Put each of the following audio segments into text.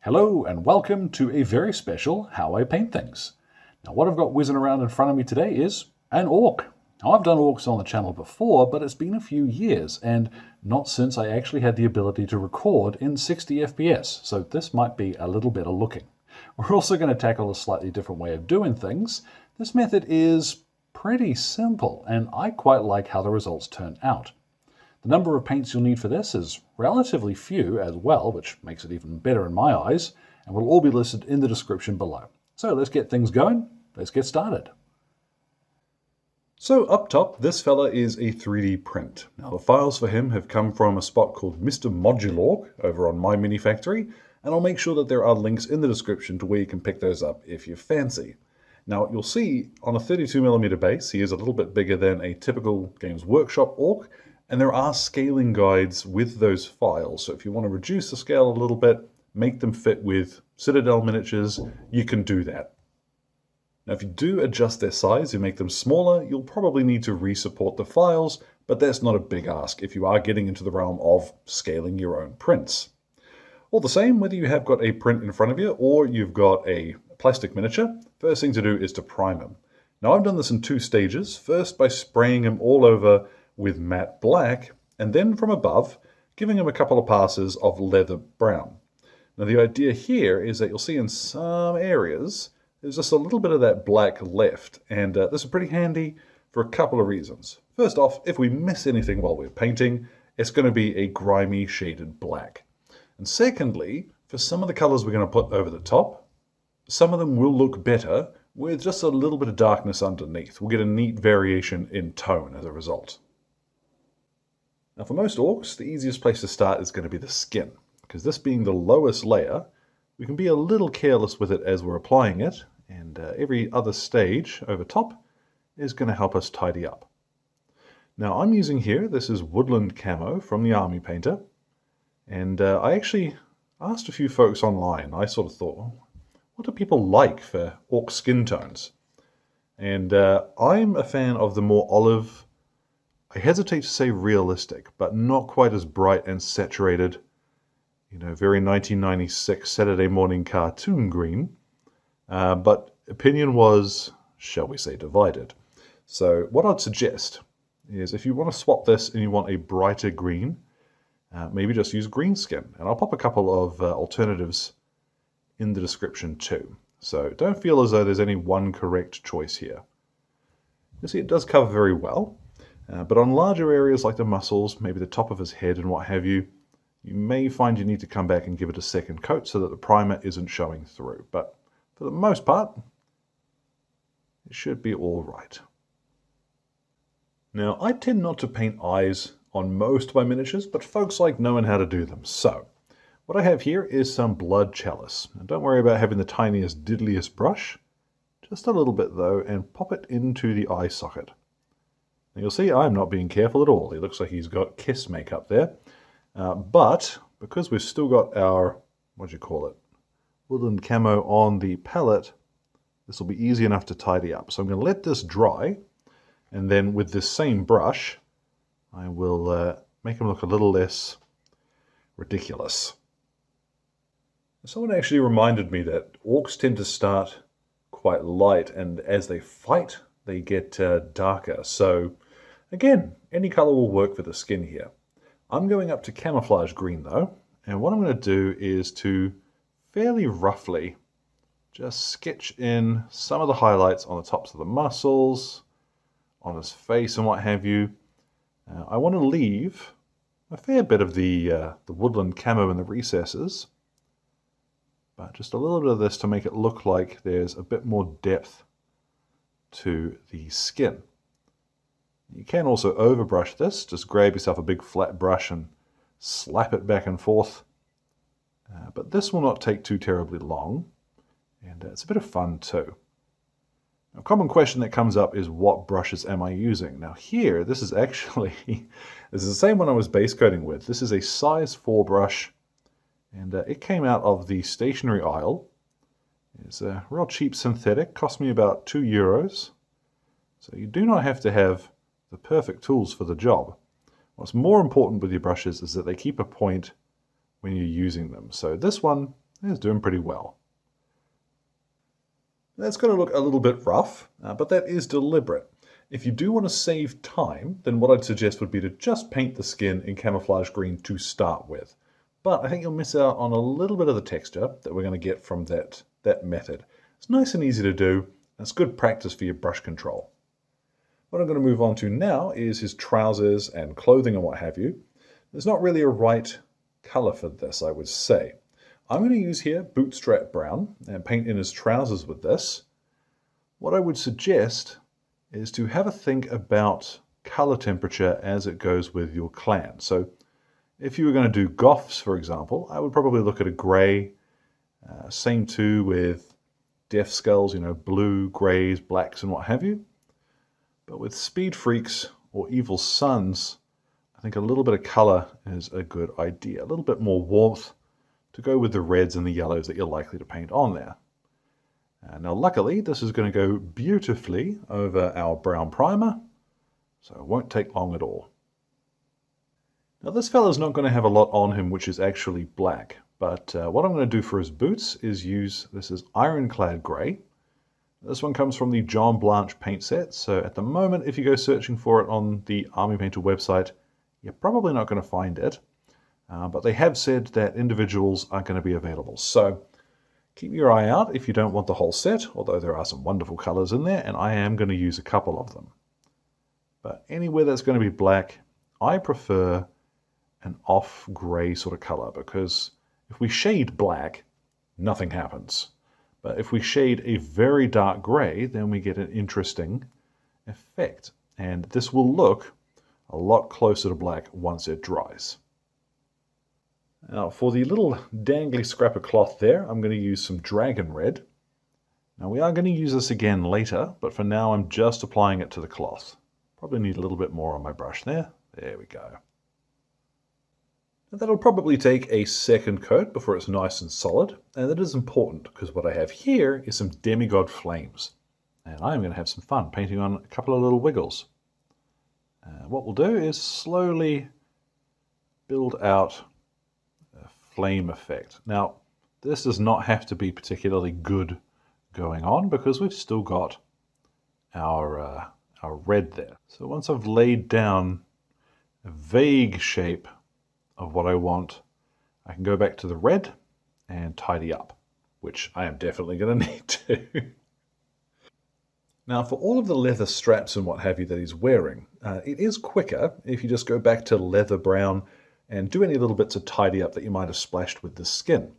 Hello and welcome to a very special How I Paint Things. Now what I've got whizzing around in front of me today is an orc. Now I've done orcs on the channel before, but it's been a few years and not since I actually had the ability to record in 60 FPS, so this might be a little better looking. We're also going to tackle a slightly different way of doing things. This method is pretty simple and I quite like how the results turn out. The number of paints you'll need for this is relatively few as well, which makes it even better in my eyes, and will all be listed in the description below. So let's get things going, let's get started. So up top, this fella is a 3D print. Now the files for him have come from a spot called Mr. Modulark over on My Mini Factory, and I'll make sure that there are links in the description to where you can pick those up if you fancy. Now you'll see on a 32mm base, he is a little bit bigger than a typical Games Workshop orc, and there are scaling guides with those files. So if you want to reduce the scale a little bit, make them fit with Citadel miniatures, you can do that. Now if you do adjust their size and make them smaller, you'll probably need to re-support the files, but that's not a big ask if you are getting into the realm of scaling your own prints. All the same, whether you have got a print in front of you or you've got a plastic miniature, first thing to do is to prime them. Now I've done this in two stages, first by spraying them all over with matte black, and then from above, giving them a couple of passes of leather brown. Now the idea here is that you'll see in some areas, there's just a little bit of that black left, and this is pretty handy for a couple of reasons. First off, if we miss anything while we're painting, it's going to be a grimy shaded black. And secondly, for some of the colors we're going to put over the top, some of them will look better with just a little bit of darkness underneath. We'll get a neat variation in tone as a result. Now for most orcs, the easiest place to start is going to be the skin, because this being the lowest layer, we can be a little careless with it as we're applying it, and every other stage over top is going to help us tidy up. Now I'm using here, this is Woodland Camo from the Army Painter, and I actually asked a few folks online. I sort of thought, well, what do people like for orc skin tones? And I'm a fan of the more olive, I hesitate to say realistic, but not quite as bright and saturated, you know, very 1996 Saturday morning cartoon green. But opinion was, shall we say, divided. So what I'd suggest is if you want to swap this and you want a brighter green, maybe just use green skin. And I'll pop a couple of alternatives in the description too. So don't feel as though there's any one correct choice here. You see, it does cover very well. But on larger areas like the muscles, maybe the top of his head and what have you, you may find you need to come back and give it a second coat so that the primer isn't showing through. But for the most part, it should be all right. Now, I tend not to paint eyes on most of my miniatures, but folks like knowing how to do them. So, what I have here is some blood chalice. Now, don't worry about having the tiniest, diddliest brush. Just a little bit though, and pop it into the eye socket. Now you'll see I'm not being careful at all. He looks like he's got kiss makeup there. But because we've still got our, Woodland Camo on the palette, this will be easy enough to tidy up. So I'm going to let this dry, and then with this same brush, I will make him look a little less ridiculous. Someone actually reminded me that orcs tend to start quite light, and as they fight, they get darker. So again, any color will work for the skin here. I'm going up to camouflage green though, and what I'm going to do is to fairly roughly just sketch in some of the highlights on the tops of the muscles, on his face and what have you. I want to leave a fair bit of the woodland camo in the recesses, but just a little bit of this to make it look like there's a bit more depth to the skin. You can also overbrush this. Just grab yourself a big flat brush and slap it back and forth. But this will not take too terribly long, and it's a bit of fun too. A common question that comes up is, what brushes am I using? Now here, this is actually, this is the same one I was base coating with. This is a size 4 brush, and it came out of the stationery aisle. It's a real cheap synthetic, cost me about €2. So you do not have to have the perfect tools for the job. What's more important with your brushes is that they keep a point when you're using them. So this one It's doing pretty well. That's going to look a little bit rough, but that is deliberate. If you do want to save time, then what I'd suggest would be to just paint the skin in camouflage green to start with. But I think you'll miss out on a little bit of the texture that we're going to get from that method. It's nice and easy to do, and it's good practice for your brush control. What I'm going to move on to now is his trousers and clothing and what have you. There's not really a right color for this, I would say. I'm going to use here bootstrap brown and paint in his trousers with this. What I would suggest is to have a think about color temperature as it goes with your clan. So if you were going to do Goths, for example, I would probably look at a gray. Same too with Death Skulls, blue, grays, blacks, and what have you. But with Speed Freaks or Evil Sons, I think a little bit of color is a good idea. A little bit more warmth to go with the reds and the yellows that you're likely to paint on there. Now luckily this is going to go beautifully over our brown primer, so it won't take long at all. Now this fella's not going to have a lot on him which is actually black, but what I'm going to do for his boots is use, this is Ironclad Grey. This one comes from the John Blanche paint set, so at the moment if you go searching for it on the Army Painter website, you're probably not going to find it, but they have said that individuals are going to be available. So keep your eye out if you don't want the whole set, although there are some wonderful colors in there, and I am going to use a couple of them. But anywhere that's going to be black, I prefer an off gray sort of color, because if we shade black, nothing happens. But if we shade a very dark gray, then we get an interesting effect. And this will look a lot closer to black once it dries. Now for the little dangly scrap of cloth there, I'm going to use some dragon red. Now we are going to use this again later, but for now I'm just applying it to the cloth. Probably need a little bit more on my brush there. There we go. Now that'll probably take a second coat before it's nice and solid, and that is important because what I have here is some demigod flames. And I'm going to have some fun painting on a couple of little wiggles. What we'll do is slowly build out a flame effect. Now, this does not have to be particularly good going on because we've still got our red there. So once I've laid down a vague shape of what I want, I can go back to the red and tidy up, which I am definitely going to need to. Now for all of the leather straps and what have you that he's wearing, it is quicker if you just go back to leather brown and do any little bits of tidy up that you might have splashed with the skin.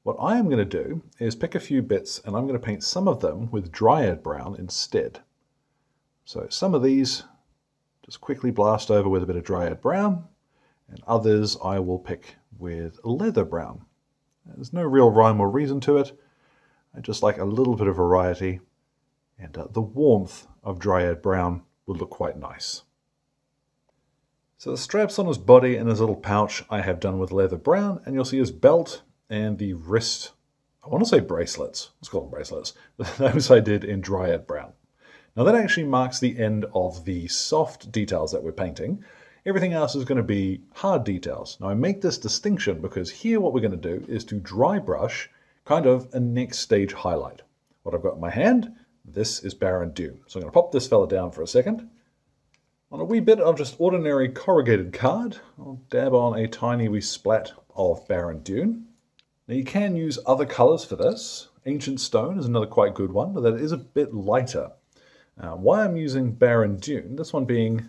What I am going to do is pick a few bits and I'm going to paint some of them with dryad brown instead. So some of these just quickly blast over with a bit of dryad brown, and others I will pick with leather brown. There's no real rhyme or reason to it. I just like a little bit of variety. And the warmth of dryad brown would look quite nice. So the straps on his body and his little pouch I have done with leather brown, and you'll see his belt and the wrist, I want to say bracelets, let's call them bracelets, those I did in dryad brown. Now that actually marks the end of the soft details that we're painting. Everything else is going to be hard details. Now I make this distinction because here what we're going to do is to dry brush kind of a next stage highlight. What I've got in my hand, this is Barren Dune. So I'm going to pop this fella down for a second. On a wee bit of just ordinary corrugated card, I'll dab on a tiny wee splat of Barren Dune. Now you can use other colours for this. Ancient Stone is another quite good one, but that is a bit lighter. Why I'm using Barren Dune, this one being a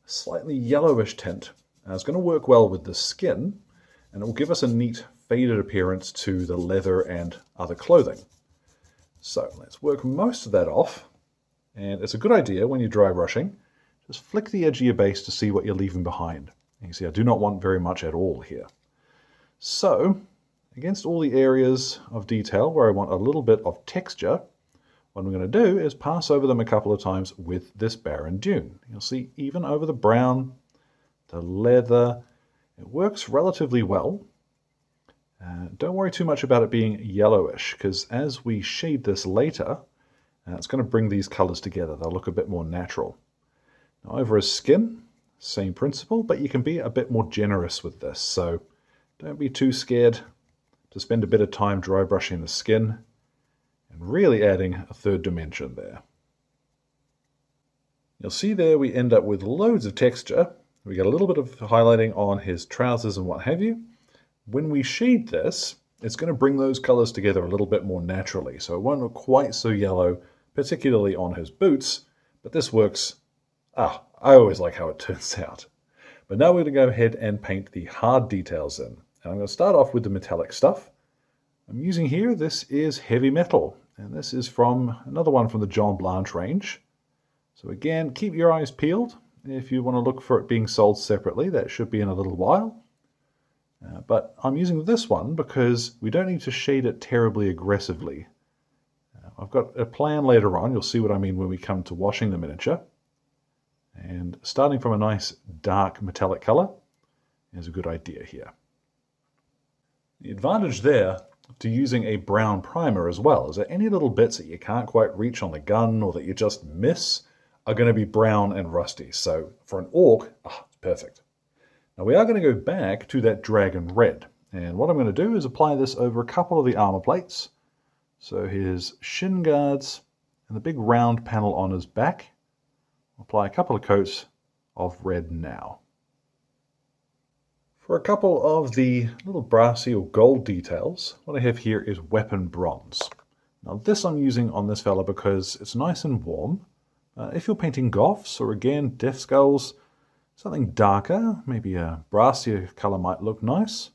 slightly yellowish tint, it's going to work well with the skin, and it will give us a neat faded appearance to the leather and other clothing. So let's work most of that off, and it's a good idea when you're dry brushing, just flick the edge of your base to see what you're leaving behind. You can see I do not want very much at all here. So, against all the areas of detail where I want a little bit of texture, what I'm going to do is pass over them a couple of times with this Barren Dune. You'll see even over the brown, the leather, it works relatively well. Don't worry too much about it being yellowish, because as we shade this later, it's going to bring these colors together. They'll look a bit more natural. Now over his skin, same principle, but you can be a bit more generous with this. So don't be too scared to spend a bit of time dry brushing the skin and really adding a third dimension there. You'll see there we end up with loads of texture. We get a little bit of highlighting on his trousers and what have you. When we shade this, it's going to bring those colors together a little bit more naturally, so it won't look quite so yellow, particularly on his boots, but this works. I always like how it turns out. But now we're going to go ahead and paint the hard details in. And I'm going to start off with the metallic stuff. I'm using here, this is heavy metal, and this is from another one from the John Blanche range. So again, keep your eyes peeled. If you want to look for it being sold separately, that should be in a little while. But I'm using this one because we don't need to shade it terribly aggressively. I've got a plan later on. You'll see what I mean when we come to washing the miniature. And starting from a nice dark metallic color is a good idea here. The advantage there to using a brown primer as well is that any little bits that you can't quite reach on the gun or that you just miss are going to be brown and rusty. So for an orc, it's perfect. Now we are going to go back to that dragon red. And what I'm going to do is apply this over a couple of the armor plates. So his shin guards and the big round panel on his back. I'll apply a couple of coats of red now. For a couple of the little brassy or gold details, what I have here is weapon bronze. Now this I'm using on this fella because it's nice and warm. If you're painting goths or again death skulls, something darker, maybe a brassier color might look nice.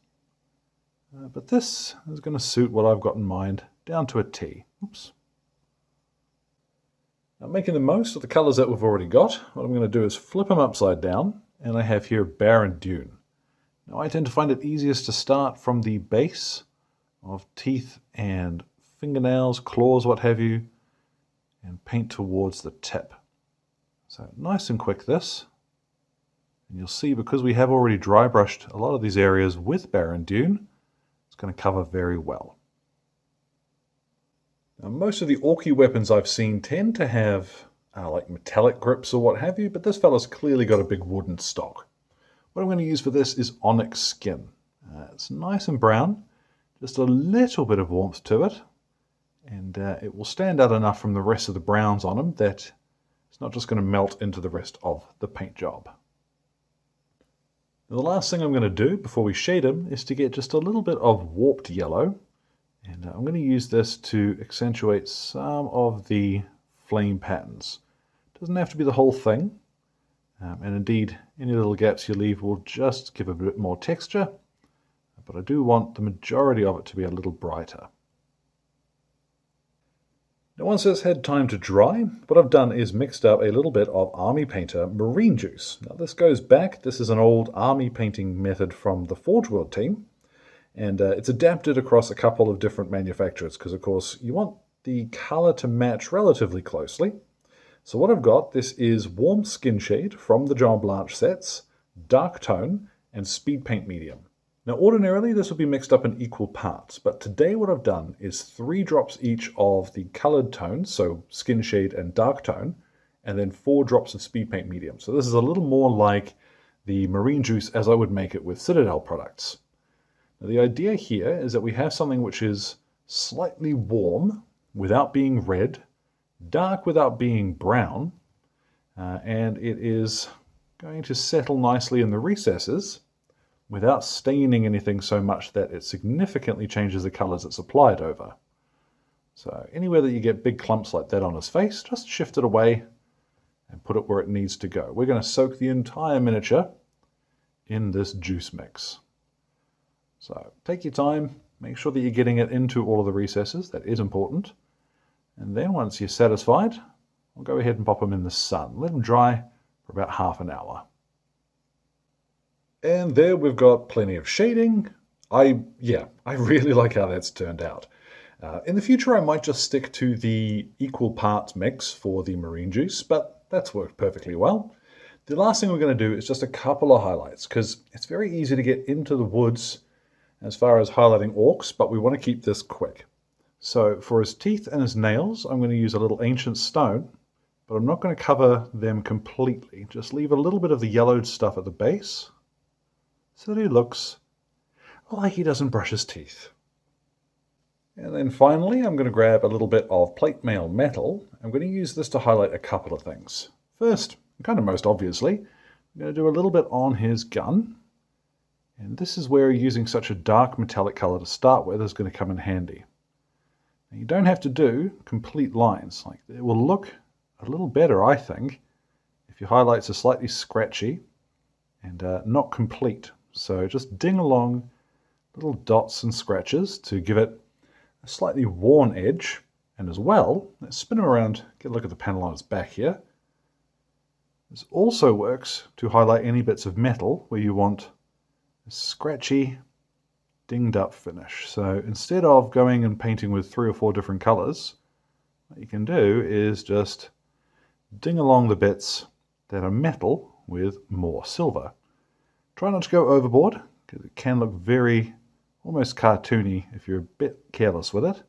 But this is going to suit what I've got in mind down to a T. Oops. Now making the most of the colors that we've already got, what I'm going to do is flip them upside down, and I have here Barren Dune. Now I tend to find it easiest to start from the base of teeth and fingernails, claws, what have you, and paint towards the tip. So nice and quick this. And you'll see because we have already dry brushed a lot of these areas with Barren Dune, it's going to cover very well. Now, most of the orky weapons I've seen tend to have like metallic grips or what have you, but this fella's clearly got a big wooden stock. What I'm going to use for this is onyx skin. It's nice and brown, just a little bit of warmth to it, and it will stand out enough from the rest of the browns on him that it's not just going to melt into the rest of the paint job. Now, the last thing I'm going to do before we shade him is to get just a little bit of warped yellow, and I'm going to use this to accentuate some of the flame patterns. It doesn't have to be the whole thing, and indeed any little gaps you leave will just give a bit more texture, but I do want the majority of it to be a little brighter. Now once it's had time to dry, what I've done is mixed up a little bit of Army Painter marine juice. Now this goes back, this is an old army painting method from the Forge World team, and it's adapted across a couple of different manufacturers because of course you want the color to match relatively closely. So what I've got, this is Warm Skin Shade from the John Blanche sets, Dark Tone, and Speed Paint Medium. Now ordinarily this would be mixed up in equal parts, but today what I've done is 3 drops each of the colored tones, so Skin Shade and Dark Tone, and then 4 drops of Speed Paint Medium. So this is a little more like the marine juice as I would make it with Citadel products. Now the idea here is that we have something which is slightly warm without being red, dark without being brown, and it is going to settle nicely in the recesses without staining anything so much that it significantly changes the colors it's applied over. So anywhere that you get big clumps like that on his face, just shift it away and put it where it needs to go. We're going to soak the entire miniature in this juice mix. So take your time, make sure that you're getting it into all of the recesses, that is important. And then once you're satisfied, I'll go ahead and pop them in the sun. Let them dry for about half an hour. And there we've got plenty of shading. I really like how that's turned out. In the future, I might just stick to the equal parts mix for the marine juice, but that's worked perfectly well. The last thing we're going to do is just a couple of highlights, because it's very easy to get into the woods as far as highlighting orcs, but we want to keep this quick. So for his teeth and his nails, I'm going to use a little ancient stone, but I'm not going to cover them completely. Just leave a little bit of the yellowed stuff at the base, so that he looks like he doesn't brush his teeth. And then finally, I'm going to grab a little bit of plate mail metal. I'm going to use this to highlight a couple of things. First, kind of most obviously, I'm going to do a little bit on his gun. And this is where using such a dark metallic color to start with is going to come in handy. Now, you don't have to do complete lines. Like, it will look a little better, I think, if your highlights are slightly scratchy and not complete. So just ding along little dots and scratches to give it a slightly worn edge. And as well, let's spin him around, get a look at the panel on its back here. This also works to highlight any bits of metal where you want a scratchy, dinged up finish. So instead of going and painting with 3 or 4 different colors, what you can do is just ding along the bits that are metal with more silver. Try not to go overboard, because it can look very almost cartoony if you're a bit careless with it.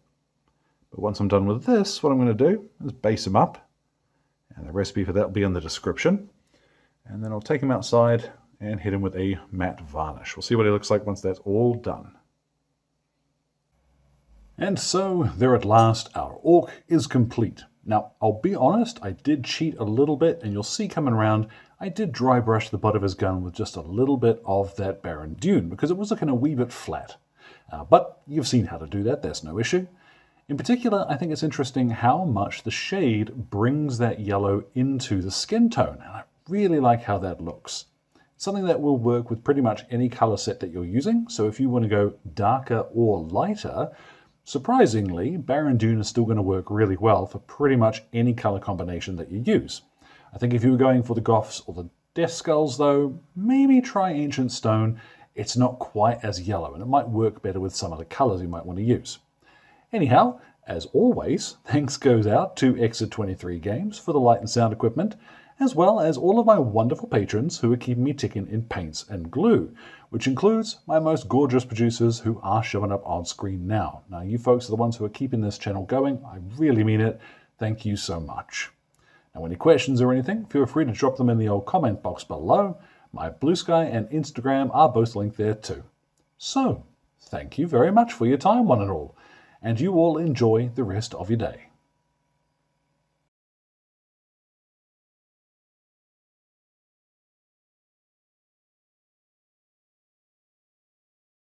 But once I'm done with this, what I'm going to do is base them up. And the recipe for that will be in the description. And then I'll take him outside and hit him with a matte varnish. We'll see what he looks like once that's all done. And so, there at last, our orc is complete. Now, I'll be honest, I did cheat a little bit, and you'll see coming around, I did dry brush the butt of his gun with just a little bit of that Barren Dune, because it was looking a wee bit flat. But you've seen how to do that, there's no issue. In particular, I think it's interesting how much the shade brings that yellow into the skin tone, and I really like how that looks. It's something that will work with pretty much any color set that you're using, so if you want to go darker or lighter, surprisingly, Barren Dune is still going to work really well for pretty much any color combination that you use. I think if you were going for the Goths or the Death Skulls though, maybe try Ancient Stone. It's not quite as yellow, and it might work better with some of the colors you might want to use. Anyhow, as always, thanks goes out to Exit 23 Games for the light and sound equipment, as well as all of my wonderful patrons who are keeping me ticking in paints and glue, which includes my most gorgeous producers who are showing up on screen now. Now, you folks are the ones who are keeping this channel going. I really mean it. Thank you so much. Now, any questions or anything, feel free to drop them in the old comment box below. My Blue Sky and Instagram are both linked there too. So, thank you very much for your time, one and all, and you all enjoy the rest of your day.